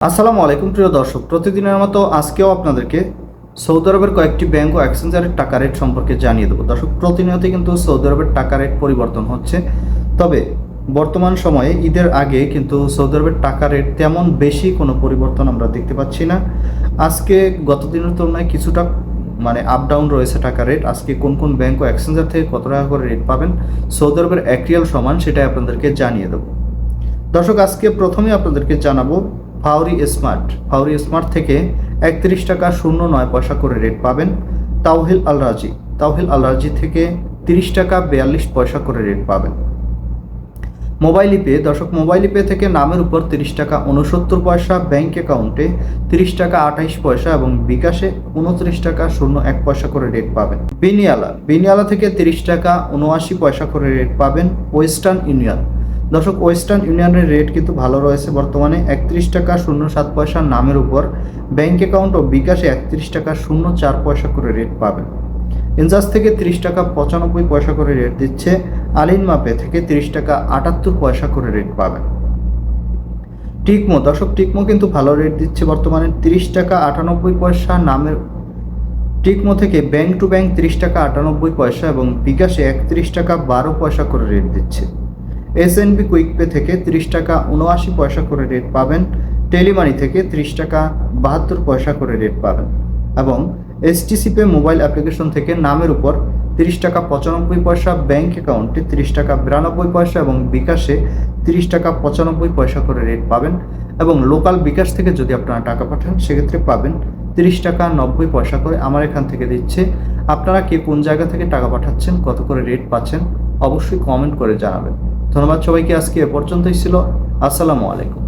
আসসালামু আলাইকুম প্রিয় দর্শক, প্রতিদিনের মতো আজকেও আপনাদেরকে সৌদি আরবের কয়েকটি ব্যাংক ও এক্সচেঞ্জারের টাকা রেট সম্পর্কে জানিয়ে দেবো। দর্শক, প্রতিনিয়ত কিন্তু সৌদি আরবের টাকা রেট পরিবর্তন হচ্ছে। তবে বর্তমান সময়ে ঈদের আগে কিন্তু সৌদি আরবের টাকা রেট তেমন বেশি কোনো পরিবর্তন আমরা দেখতে পাচ্ছি না। আজকে গত দিনের তুলনায় কিছুটা আপ ডাউন রয়েছে টাকা রেট। আজকে কোন কোন ব্যাংক ও এক্সচেঞ্জার থেকে কত টাকা করে রেট পাবেন সৌদি আরবের এক রিয়াল সমান, সেটাই আপনাদেরকে জানিয়ে দেবো। দর্শক, আজকে প্রথমেই আপনাদেরকে জানাবো ফাউরি স্মার্ট থেকে 31 টাকা 09 পয়সা করে রেট পাবেন। তাওহিল আল রাজি থেকে 30 টাকা 42 পয়সা করে রেট পাবেন। মোবাইল পে থেকে নামের উপর 30 টাকা 69 পয়সা, ব্যাংক অ্যাকাউন্টে 30 টাকা 28 পয়সা এবং বিকাশে 29 টাকা 01 পয়সা করে রেট পাবেন। বিনিয়ালা থেকে 30 টাকা 79 পয়সা করে রেট পাবেন। ওয়েস্টার্ন ইউনিয়নের রেট কিন্তু ভালো রয়েছে বর্তমানে। 31 টাকা 07 পয়সা নামের উপর, ব্যাংক অ্যাকাউন্ট ও বিকাশে 31 টাকা 04 পয়সা করে রেট পাবেন। ইনজাস থেকে 30 টাকা 95 পয়সা করে রেট দিচ্ছে। আলিনমা পে থেকে 30 টাকা 78 পয়সা করে রেট পাবেন। টিকমো কিন্তু ভালো রেট দিচ্ছে বর্তমানে। 30 টাকা 98 পয়সা নামের টিকমো থেকে ব্যাংক টু ব্যাংক 30 টাকা 98 পয়সা এবং বিকাশে 31 টাকা 12 পয়সা করে রেট দিচ্ছে। এসএনবি কুইক পে থেকে 30 টাকা 79 পয়সা করে রেট পাবেন। টেলিমানি থেকে 30 টাকা 72 পয়সা করে রেট পাবেন এবং এসটিসি পে মোবাইল অ্যাপ্লিকেশন থেকে নামের উপর 30 টাকা 95 পয়সা, ব্যাংক অ্যাকাউন্টে 30 টাকা 92 পয়সা এবং বিকাশে 30 টাকা 95 পয়সা করে রেট পাবেন। এবং লোকাল বিকাশ থেকে যদি আপনারা টাকা পাঠান সেক্ষেত্রে পাবেন 30 টাকা 90 পয়সা করে। আমার এখান থেকে দিচ্ছে। আপনারা কে কোন জায়গা থেকে টাকা পাঠাচ্ছেন, কত করে রেট পাচ্ছেন অবশ্যই কমেন্ট করে জানাবেন। ধন্যবাদ সবাইকে। আজকে এ পর্যন্তই ছিল। আসসালামু আলাইকুম।